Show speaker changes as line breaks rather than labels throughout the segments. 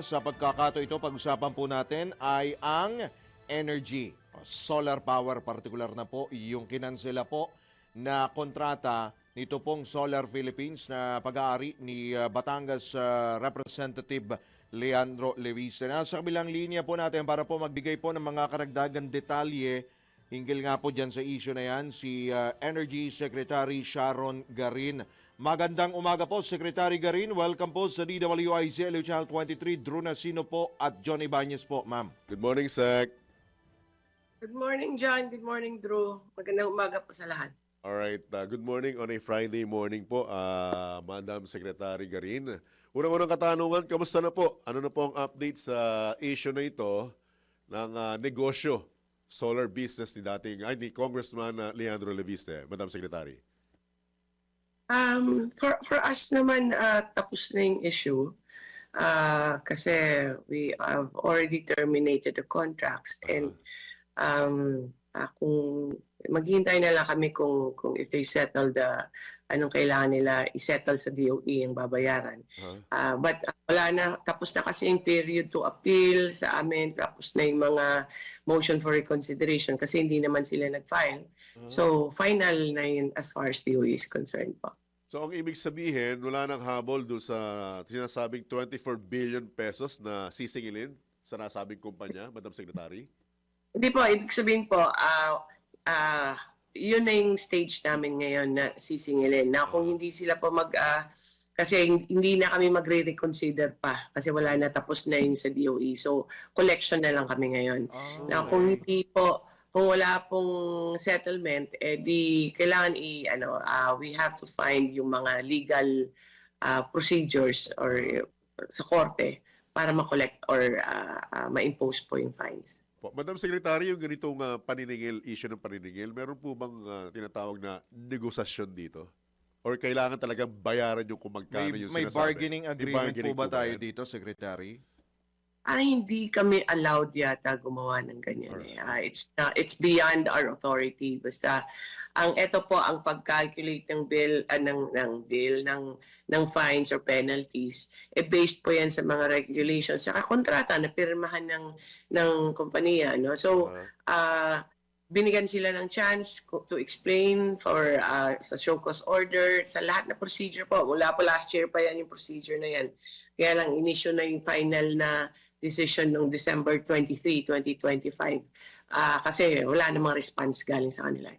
Sa pagkakato ito, pag-usapan po natin ay ang energy, solar power, partikular na po yung kinansela po na kontrata nito pong Solar Philippines na pag-aari ni Batangas Representative Leandro Leviste. Nasa kabilang linya po natin para po magbigay po ng mga karagdagang detalye hinggil nga po dyan sa issue na yan, si Energy Secretary Sharon Garin. Magandang umaga po, Secretary Garin. Welcome po sa DWIZ, LU Channel 23, Drew Nasino po at John Ibanez po, ma'am.
Good morning, Sec.
Good morning, John. Good morning, Drew. Magandang umaga po sa lahat.
Alright, good morning on a Friday morning po, Madam Secretary Garin. Unang-unang katanungan, kamusta na po? Ano na po ang update sa issue na ito ng negosyo, solar business ni Congressman Leandro Leviste, Madam Secretary?
For us naman, tapos na yung issue kasi we have already terminated the contracts and kung maghihintay na lang kami kung if they settle anong kailangan nila i-settle sa DOE yung babayaran. But wala na, tapos na kasi yung period to appeal sa amin, tapos na yung mga motion for reconsideration kasi hindi naman sila nag-file. So final na yun as far as DOE is concerned po.
So ang ibig sabihin, wala nang habol doon sa sinasabing 24 billion pesos na sisingilin sa nasabing kumpanya, Madam Secretary?
Hindi po, ibig sabihin po, yun na yung stage namin ngayon na sisingilin. Na kung hindi sila po kasi hindi na kami magre-reconsider pa kasi wala na, tapos na yun sa DOE. So, collection na lang kami ngayon. Na kung hindi po, kung wala pong settlement, di kailangan we have to find yung mga legal procedures or sa korte para ma-collect or ma-impose po yung fines.
Madam Secretary, yung ganitong issue ng paniningil, meron po bang tinatawag na negosasyon dito? Or kailangan talagang bayaran yung kung magkano yung
May
sinasabi?
bargaining agreement po ba tayo
yan?
dito, Secretary?
Hindi kami allowed yata gumawa ng ganyan. It's beyond our authority. Basta ito po ang pag-calculate ng bill ng fines or penalties, based po yan sa mga regulations sa kontrata na pirmahan ng kompanya, no? So binigyan sila ng chance to explain for sa show cause order, sa lahat na procedure po. Mula po last year pa yan yung procedure na yan. Kaya lang in-issue na yung final na decision noong December 23, 2025. Kasi wala namang response galing sa kanila.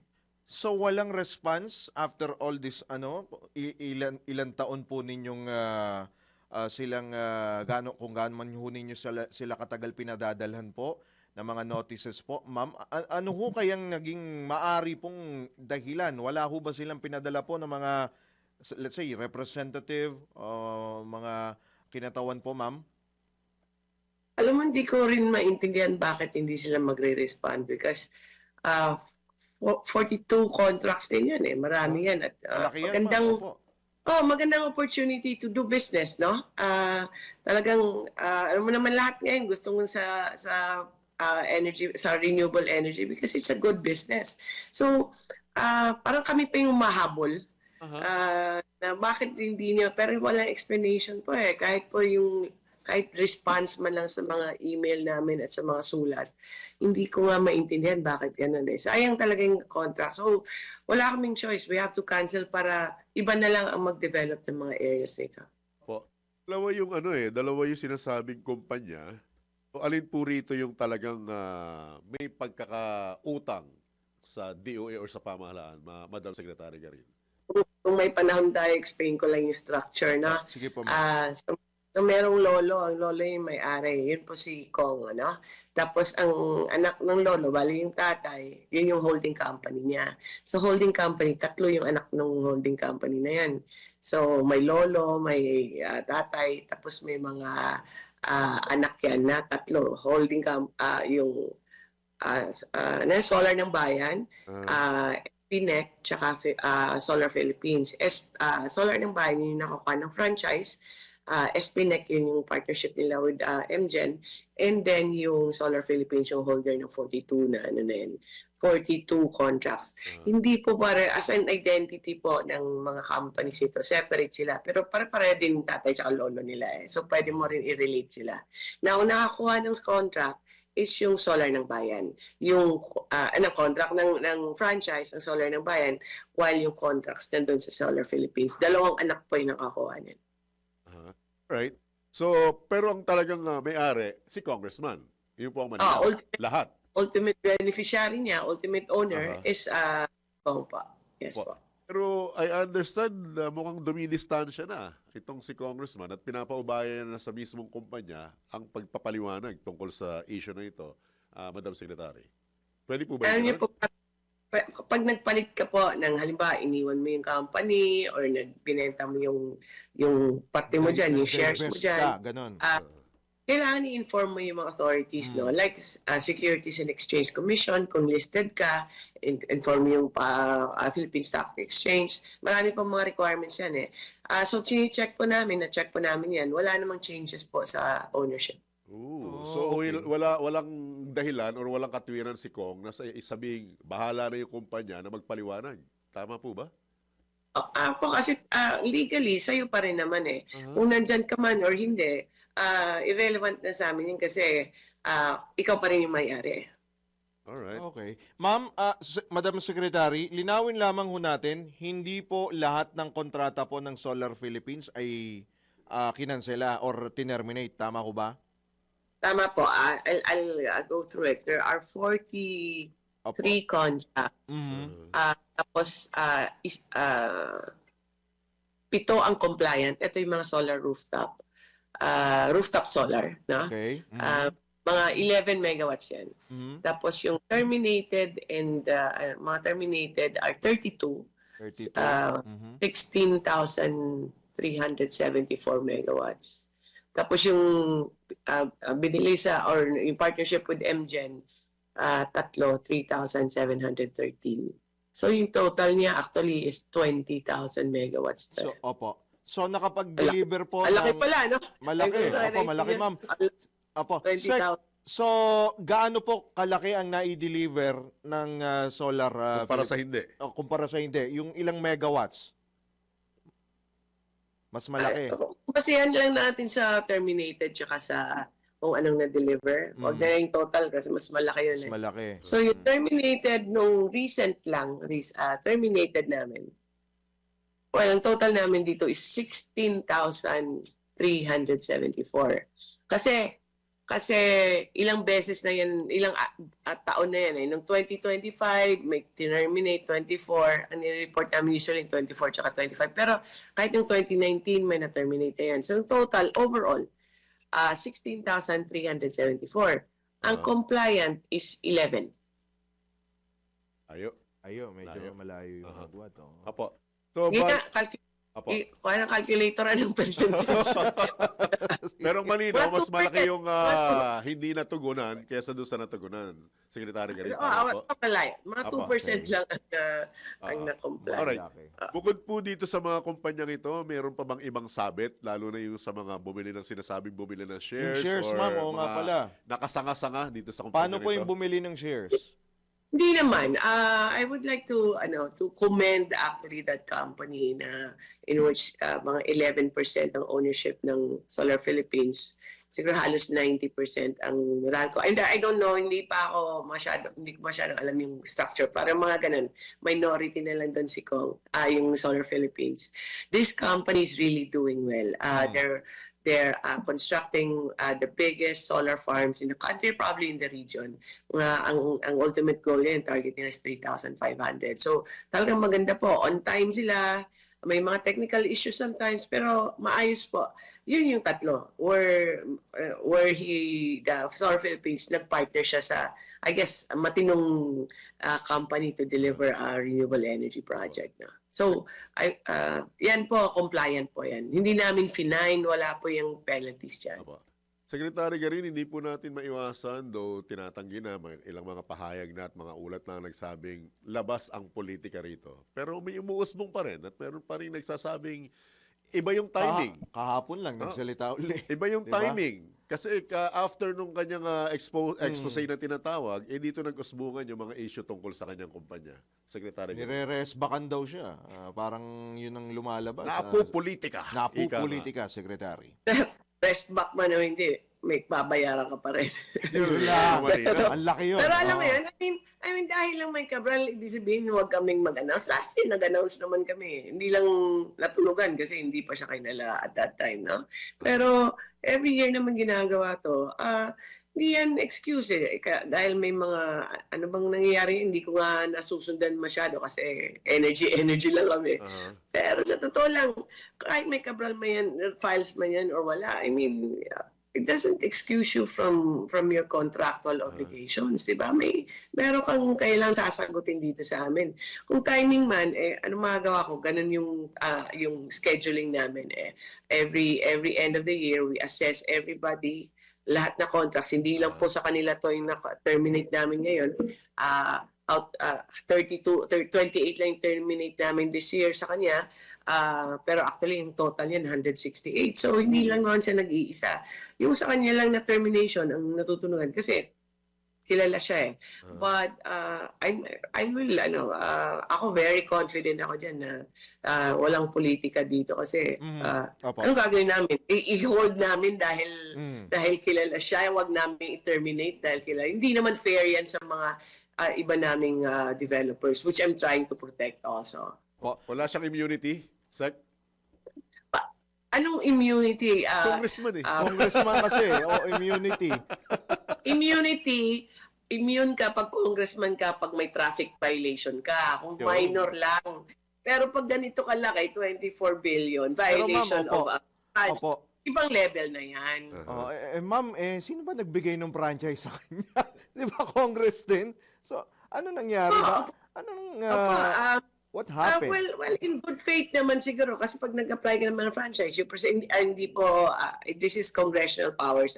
So walang response after all this, ilan taon po ninyong silang kung gaano man ho ninyo sila katagal pinadadalhan po ng mga notices po, ma'am. Ano ho kayang naging maari pong dahilan? Wala ho ba silang pinadala po ng mga, let's say, representative, mga kinatawan po, ma'am?
Alam mo, hindi ko rin maintindihan bakit hindi sila magre-respond because 42 contracts din yan eh. Marami yan. At magandang opportunity to do business, no? Talagang, alam mo naman lahat ngayon gusto mo sa energy, sa renewable energy because it's a good business. So, parang kami pa yung mahabol na bakit hindi niya, pero walang explanation po eh. Kahit response man lang sa mga email namin at sa mga sulat, hindi ko nga maintindihan bakit ganun eh. Sayang talaga yung contract. So, wala kaming choice. We have to cancel para iba na lang ang mag-develop ng mga areas nito.
Po, dalawa yung sinasabing kumpanya. O alin po rito yung talagang may pagkakautang sa DOE or sa pamahalaan, Madam Secretary Garin?
Kung may panahon tayo, explain ko lang yung structure na.
Sige po, ma'am.
So merong lolo, ang lolo yung may-ari, yun po si Kong, ano? Tapos ang anak ng lolo, bali yung tatay, yun yung holding company niya. So holding company, tatlo yung anak ng holding company na yan. So may lolo, may tatay, tapos may mga anak yan na tatlo. Holding yung Solar ng Bayan, PNEC, tsaka Solar Philippines. Solar ng Bayan yung nakukuha ng franchise. SPNEC, yun yung partnership nila with MGen, and then yung Solar Philippines yung holder ng 42 na ano na yun, 42 contracts. Hindi po pare as an identity po ng mga companies ito, separate sila, pero pare-pare din tatay at lolo nila eh. So pwede mo rin i-relate sila. Now, nakakuha ng contract is yung Solar ng Bayan. Yung contract ng franchise ng Solar ng Bayan, while yung contracts nandun sa Solar Philippines. Dalawang anak po yung nakakuha niyan.
Right. So, pero ang talagang may-ari, si Congressman. Yun po ang Manila. Lahat.
Ultimate beneficiary niya, ultimate owner is Kong pa. Yes po.
Pero I understand mukhang dumidistansya na itong si Congressman at pinapaubayan na sa mismong kumpanya ang pagpapaliwanag tungkol sa issue na ito, Madam Secretary. Pwede po ba
Alam
yun?
niyo po, pag nagpalit ka po ng halimbawa, iniwan mo yung company or binenta mo yung parte mo dyan, yung shares mo dyan,
Ganon.
kailangan i-inform mo yung mga authorities, no? Like Securities and Exchange Commission, kung listed ka, inform yung Philippine Stock Exchange. Marami pang mga requirements yan eh. So, na-check po namin yan. Wala namang changes po sa ownership.
So, walang dahilan or walang katwiran si Kong na sabing bahala na yung kumpanya na magpaliwanag. Tama po ba?
Po kasi legally, sa'yo pa rin naman eh. Kung nandyan ka man or hindi, irrelevant na sa amin yun kasi ikaw pa rin yung may-ari.
Alright.
Okay. Ma'am, Madam Secretary, linawin lamang ho natin, hindi po lahat ng kontrata po ng Solar Philippines ay kinansela or tinerminate. Tama ko ba?
Tama po. I'll go through it. There are 43 contracts. Tapos, 7 ang compliant. Ito yung mga solar rooftop solar. No?
Okay.
Mga 11 megawatts yan. Tapos yung terminated and mga terminated are 32. 16,374 megawatts. Tapos yung binili or yung partnership with MGen, 3,713. So yung total niya actually is 20,000 megawatts.
So, opo. So nakapag-deliver po
Malaki
ng...
pala, no?
Malaki. Opo, malaki, ma'am. Opo.
20,000.
So, gaano po kalaki ang nai-deliver ng solar...
Para sa hindi.
Kumpara sa hindi. Yung ilang megawatts? Mas malaki.
Basihan lang natin sa terminated tsaka sa kung anong na-deliver. Huwag na yung total kasi mas malaki yun.
Mas malaki.
So yung terminated nung recent lang, terminated namin. Well, ang total namin dito is 16,374. Kasi ilang beses na yan, ilang taon na yan eh. Noong 2025, may terminate 24. Ang nire-report namin usually 24 tsaka 25. Pero kahit yung 2019, may na-terminate na yan. So yung total, overall, 16,374. Ang compliant is 11.
Ayo, medyo malayo yung magwat.
Apo. So,
Kuha ng calculator ng percentage.
pero malinaw, mas malaki yung hindi natugunan kaysa doon sa natugunan. Secretary Garita.
Mga 2% lang ang na-comply.
Alright. Bukod po dito sa mga kumpanyang ito, meron pa bang ibang sabit? Lalo na yung sa mga sinasabing bumili ng shares?
Yung shares,
or
ma'am, oo nga pala.
Nakasanga-sanga dito sa kumpanya
Paano po yung bumili ng shares?
Hindi naman. I would like to commend actually that company na in which mga 11% ang ownership ng Solar Philippines. Siguro halos 90% ang Meralco. And I don't know, hindi ko masyadong alam yung structure. Para mga ganun, minority na lang doon si Kong, yung Solar Philippines. This company is really doing well. They're constructing the biggest solar farms in the country, probably in the region. Ang ultimate goal yan, target nila is 3,500. So talagang maganda po. On time sila. May mga technical issues sometimes, pero maayos po. Yun yung tatlo. Where the Solar Philippines, nag-partner siya sa, I guess, matinong company to deliver a renewable energy project. No? So, yan po, compliant po yan. Hindi namin fine, wala po yung penalties dyan.
Secretary Garin, hindi po natin maiwasan, though tinatanggi na ilang mga pahayag na at mga ulat na nagsabing labas ang politika rito. Pero may umuusbong pa rin at meron pa rin nagsasabing iba yung timing.
Kahapon lang nagsalita uli.
Iba yung
Diba?
timing. Kasi after nung kanyang expose na tinatawag, dito nag-usbungan yung mga issue tungkol sa kanyang kumpanya. Secretary.
Nire-resbakan daw siya. Parang yun ang lumalabas.
Napupolitika.
Napupolitika, Secretary.
Rest back man o hindi, may babayaran ka pa rin.
Yun
lang.
lang.
Ang laki yun.
Pero alam mo
Oo.
yun, I mean, dahil lang may Cabral, ibig sabihin, huwag kaming mag-announce. Last year, nag-announce naman kami. Hindi lang natulugan kasi hindi pa siya kinala at that time, no? Pero every year naman ginagawa to. Hindi yan excuse eh. Dahil may mga, ano bang nangyayari, hindi ko nga nasusundan masyado kasi energy lang kami.
Uh-huh.
Pero sa totoo lang, kahit may Cabral man yan, files man yan or wala, I mean, it doesn't excuse you from your contractual obligations, di ba? Meron kang kailangang sasagutin dito sa amin. Kung timing man, ano magagawa ko? Ganun yung scheduling namin. Every end of the year, we assess everybody, lahat na contracts. Hindi lang po sa kanila to yung terminate namin ngayon. 28 lang yung terminate namin this year sa kanya. Pero actually, yung total yan, 168. So, hindi lang naman siya nag-iisa. Yung sa kanya lang na termination, ang natutunugan. Kasi, kilala siya eh. But, ako very confident ako dyan na walang politika dito. Kasi,
Opo.
anong gagawin namin? I-hold namin dahil kilala siya. Huwag namin i-terminate dahil kilala. Hindi naman fair yan sa mga iba naming developers, which I'm trying to protect also.
Wala siyang immunity, Sec?
Anong immunity?
Congressman eh.
Congressman kasi, immunity.
Immune ka pag congressman ka pag may traffic violation ka. Kung
Yo.
minor lang. Pero pag ganito kalaki, 24 billion, violation
Pero ma'am,
of
Opo.
ibang level na yan.
Ma'am, sino ba nagbigay ng franchise sa kanya? Di ba, Congress din? So, ano nangyari ba? Anong, what happened?
Well, in good faith naman siguro kasi pag nag-apply ka naman ng franchise, hindi po, this is congressional powers.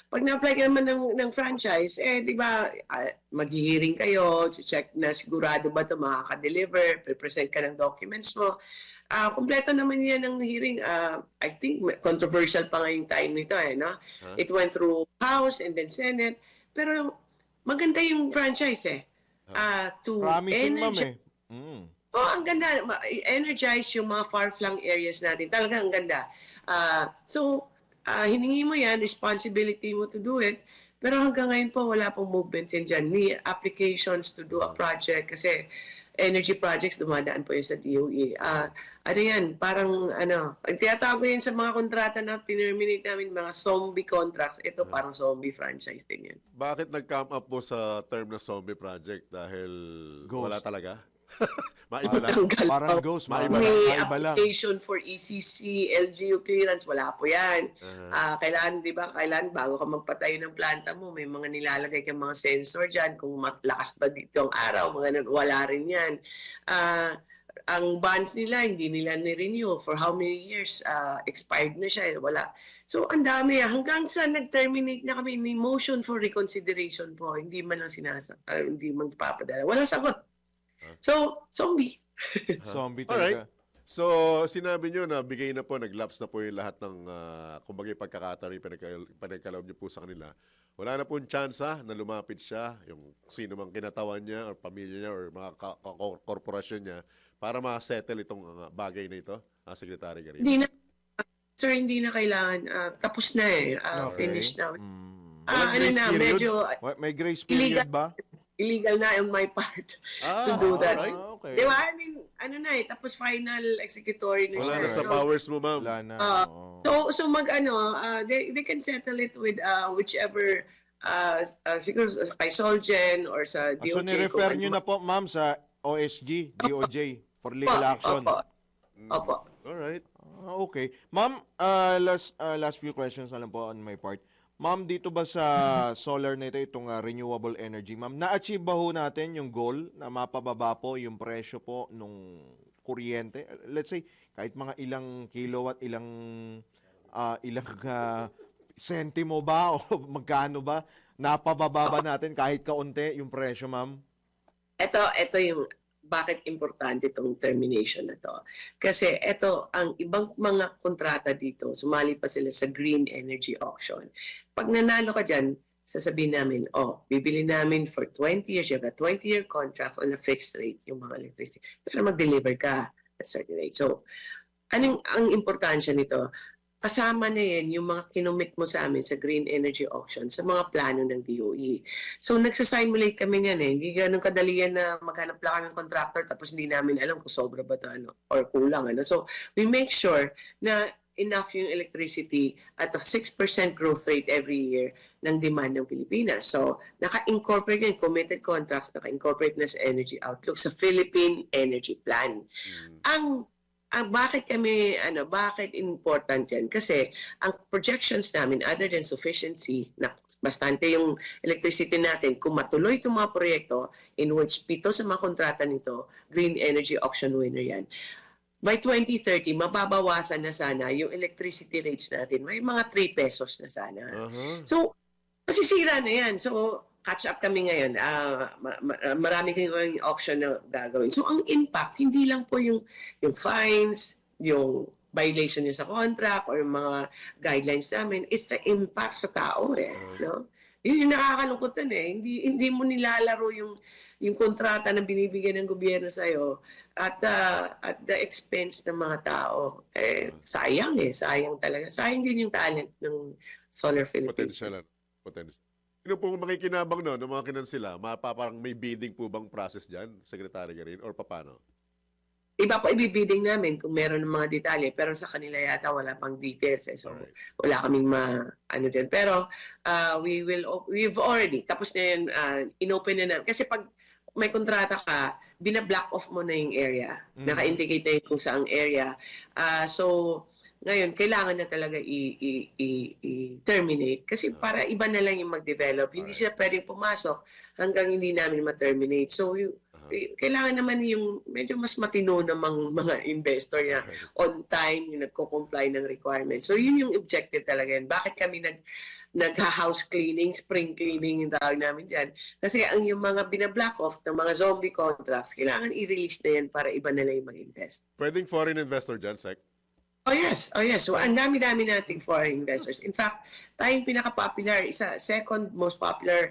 Pag na-apply ka naman ng franchise, di ba, mag-hearing kayo, check na sigurado ba ito makaka-deliver, present ka ng documents mo. Kompleto naman yan ng hearing. I think controversial pa nga yung time nito. No? It went through House and then Senate. Pero maganda yung franchise to
Promising, ma'am
energize. Ang ganda. Energize yung mga far-flung areas natin. Talaga ang ganda. Hiningi mo yan, responsibility mo to do it. Pero hanggang ngayon po, wala pong movement yan dyan. Ni applications to do a project kasi energy projects, dumadaan po yun sa DOE. Ano yan, parang tiyatago yan sa mga kontrata na tinerminate namin, mga zombie contracts. Ito parang zombie franchise din yan.
Bakit nag-come up po sa term na zombie project? Dahil
Ghost.
wala talaga? Maiba lang.
Parang ghost,
Maiba
May
maiba lang.
application for ECC, LGU clearance, wala po yan. Kailangan, di ba, bago ka magpatayo ng planta mo, may mga nilalagay kang mga sensor dyan, kung malakas ba dito ang araw, mga ganun, wala rin yan. Ang bonds nila, hindi nila ni-renew. For how many years? Expired na siya, wala. So, ang dami. Hanggang sa nag-terminate na kami, may motion for reconsideration po. Hindi man lang hindi man papadala. Walang sagot. So, zombie.
Zombie
Alright.
talaga.
So, sinabi nyo na bigay na po, nag-lapse na po yung lahat ng, kumbaga, pagkakataon yung pinagkaloob nyo po sa kanila. Wala na pong tsansa na lumapit siya, yung sino mang kinatawan niya, or pamilya niya, or mga korporasyon niya, para ma-settle itong bagay na ito, Secretary Garin.
Hindi na kailangan. Tapos na Finished na.
Walang grace period?
Medyo
May grace period ba?
illegal na on my part to do that.
alright.
Okay.
Di ba? I mean, tapos final executory na
Wala
siya.
na sa powers mo, ma'am.
Wala na.
So they can settle it with whichever siguro kay Solgen or sa DOJ.
So, nirefer nyo na po, ma'am, sa OSG, DOJ, for legal action.
Opo.
Alright.
Okay. Ma'am, last few questions na lang po on my part. Ma'am, dito ba sa solar na ito, itong renewable energy, ma'am, na-achieve ba ho natin yung goal na mapababa po yung presyo po nung kuryente? Let's say, kahit mga ilang kilowatt, ilang sentimo ba o magkano ba, napababa ba natin kahit kaunti yung presyo, ma'am?
Ito yung bakit importante itong termination na to? Kasi ito, ang ibang mga kontrata dito, sumali pa sila sa green energy auction. Pag nanalo ka dyan, sasabihin namin, bibili namin for 20 years, you have a 20-year contract on a fixed rate, yung mga electricity. Pero mag-deliver ka at certain rate. So, ang importansya nito? Kasama na yan yung mga kinumit mo sa amin sa green energy auction sa mga plano ng DOE. So nagsasimulate kami niyan eh. Hindi ganun kadali yan na maghanap lang kami ng contractor tapos hindi namin alam kung sobra ba ito or kulang. So we make sure na enough yung electricity at a 6% growth rate every year ng demand ng Pilipinas. So naka-incorporate yan, committed contracts, naka-incorporate na sa Energy Outlook sa Philippine Energy Plan. Bakit important yan? Kasi ang projections namin, other than sufficiency, na bastante yung electricity natin, kung matuloy itong mga proyekto, in which 7 sa mga kontrata nito, green energy auction winner yan. By 2030, mababawasan na sana yung electricity rates natin. May mga 3 pesos na sana. So, masisira na yan. So, catch up kami ngayon. Marami kayong auction na gagawin. So, ang impact, hindi lang po yung fines, yung violation nyo sa contract, or mga guidelines namin. It's the impact sa tao eh. No? Yun yung nakakalungkot eh. Hindi mo nilalaro yung kontrata na binibigyan ng gobyerno sa'yo at the expense ng mga tao. Sayang sayang talaga. Sayang din yung talent ng Solar Philippines.
Potential. Sino pong makikinabang no, ng mga kinansila? Parang may bidding po bang process dyan, Secretary Garin, or paano?
Iba po ibibidding namin kung meron ng mga detalye, pero sa kanila yata wala pang details. So wala kaming din. Pero we've already, tapos na yun, inopen na namin. Kasi pag may kontrata ka, binablock off mo na yung area. Naka-indicate na yun kung saang area. So, ngayon, kailangan na talaga i-terminate kasi para iba na lang yung mag-develop. Hindi sila pwedeng pumasok hanggang hindi namin ma-terminate. So, kailangan naman yung medyo mas matino namang mga investor na on time, yung nagko-comply ng requirements. So, yun yung objective talaga yan. Bakit kami nag-house cleaning, spring cleaning yung tawag namin dyan? Kasi ang yung mga binablock off ng mga zombie contracts, kailangan i-release na yan para iba na lang yung mag-invest.
Pwedeng foreign investor dyan, Sec?
Oh yes. So ang dami-dami nating foreign investors. In fact, tayong pinaka-popular, second most popular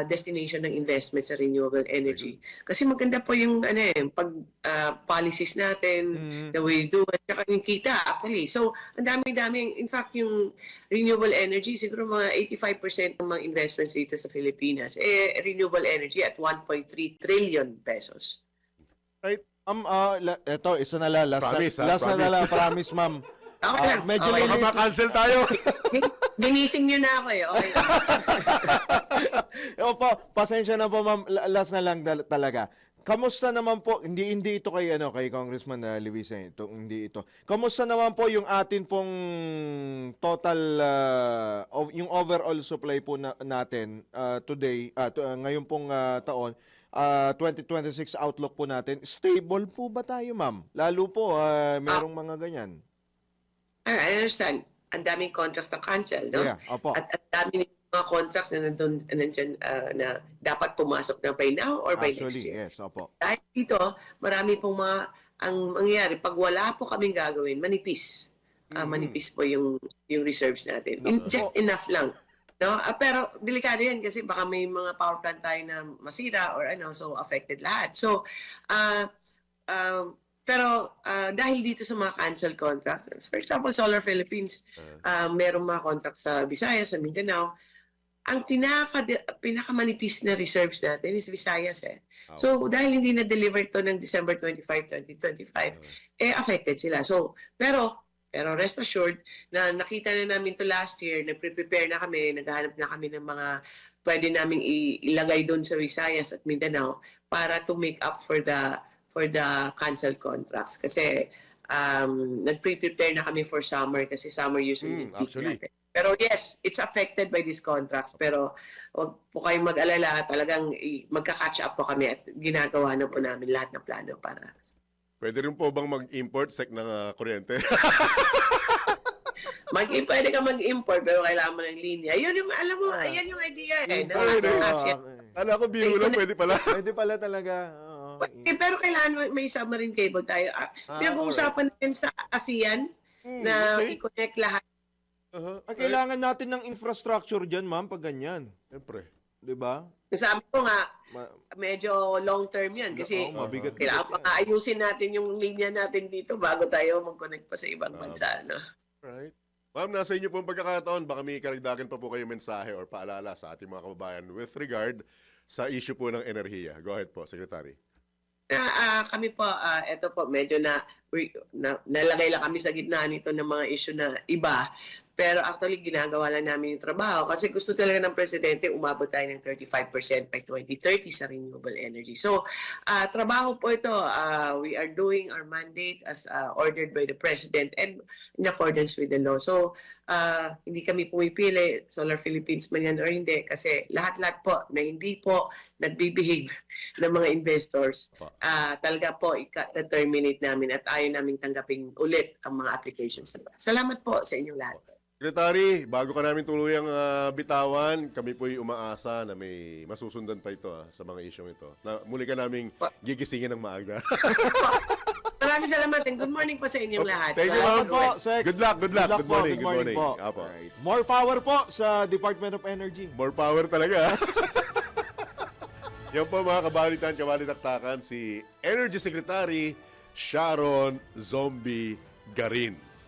destination ng investment sa renewable energy. Kasi maganda po yung pag policies natin, the way we do it, saka yung kita actually. So ang dami-dami. In fact, yung renewable energy, siguro mga 85% ng mga investments dito sa Pilipinas, renewable energy at 1.3 trillion pesos.
Right.
Ito, isa na lang.
Promise,
last na lang, promise, ma'am. Medyo
Okay.
linis.
Maka-cancel tayo.
Ginising nyo na ako eh. Okay.
Opo, pasensya na po, ma'am. Last na lang talaga. Kamusta naman po, hindi ito kay Congressman Luisa, hindi ito. Kamusta naman po yung atin pong total, yung overall supply po natin today, ngayon pong taon, 2026 outlook po natin, stable po ba tayo, ma'am? Lalo po, merong mga ganyan.
I understand. Ang daming contracts na cancel, no?
Yeah, opo.
At dami mga contracts na nandyan na dapat pumasok na by now or by next year.
Yes, opo.
Dahil dito, marami pong ang mangyayari, pag wala po kaming gagawin, manipis. Manipis po yung reserves natin. Just enough lang. No? Pero delikado yan kasi baka may mga power plant tayo na masira or so affected lahat. So, pero dahil dito sa mga cancel contracts, for example, Solar Philippines, merong mga contracts sa Visayas, sa Mindanao, ang pinakamanipis na reserves natin is Visayas eh. So, dahil hindi na-deliver to ng December 25, 2025, affected sila. So, pero rest assured na nakita na namin to last year, nagpre-prepare na kami, naghahanap na kami ng mga pwede naming ilagay doon sa Visayas at Mindanao para to make up for the canceled contracts. Kasi nagpre-prepare na kami for summer kasi summer usually
actually.
natin. Pero yes, it's affected by these contracts. Pero huwag po kayong mag-alala, talagang magka-catch up po kami at ginagawa na po namin lahat ng plano para.
Pwede rin po bang mag-import, Sec, ng kuryente?
Pwede ka mag-import pero kailangan mo ng linya. Yun yung, alam mo, ayan yung idea eh.
Alam ko, biro lang, pwede pala.
Pwede pala talaga. Oo.
Pero kailangan may submarine cable tayo. Pinag-uusapan natin sa ASEAN na
okay.
i-connect lahat.
Kailangan natin ng infrastructure dyan, ma'am, pag ganyan.
Siyempre.
Di ba?
Sabi ko nga, medyo long term yan kasi
mabigat.
kailangan pa ayusin natin yung linya natin dito bago tayo mag-connect pa sa ibang bansa. No?
Right. Ma'am, nasa inyo pong pagkakataon, baka may karagdagan pa po kayo mensahe or paalala sa ating mga kababayan with regard sa issue po ng enerhiya. Go ahead po, Secretary.
Kami po, eto po, medyo nalagay lang kami sa gitna nito ng mga issue na iba. Pero actually, ginagawa lang namin yung trabaho kasi gusto talaga ng Presidente umabot tayo ng 35% by 2030 sa renewable energy. So, trabaho po ito. We are doing our mandate as ordered by the President and in accordance with the law. So, hindi kami pumipili, Solar Philippines man yan or hindi, kasi lahat-lahat po na hindi po nagbibehave ng mga investors, talaga po i-terminate namin at ayaw namin tanggapin ulit ang mga applications. Salamat po sa inyong lahat.
Secretary, bago ka namin tuluyang bitawan, kami po'y umaasa na may masusundan pa ito sa mga isyong ito. Na muli ka naming gigisingin ng maaga.
Maraming salamat and good morning po sa inyong lahat.
Thank you, ma'am.
po, Sec.
Good luck. Good morning.
Good morning po.
Apo.
Alright. More power po sa Department of Energy.
More power talaga. Yan po mga kabalitan-kabalitaktakan, si Energy Secretary Sharon Zombie Garin.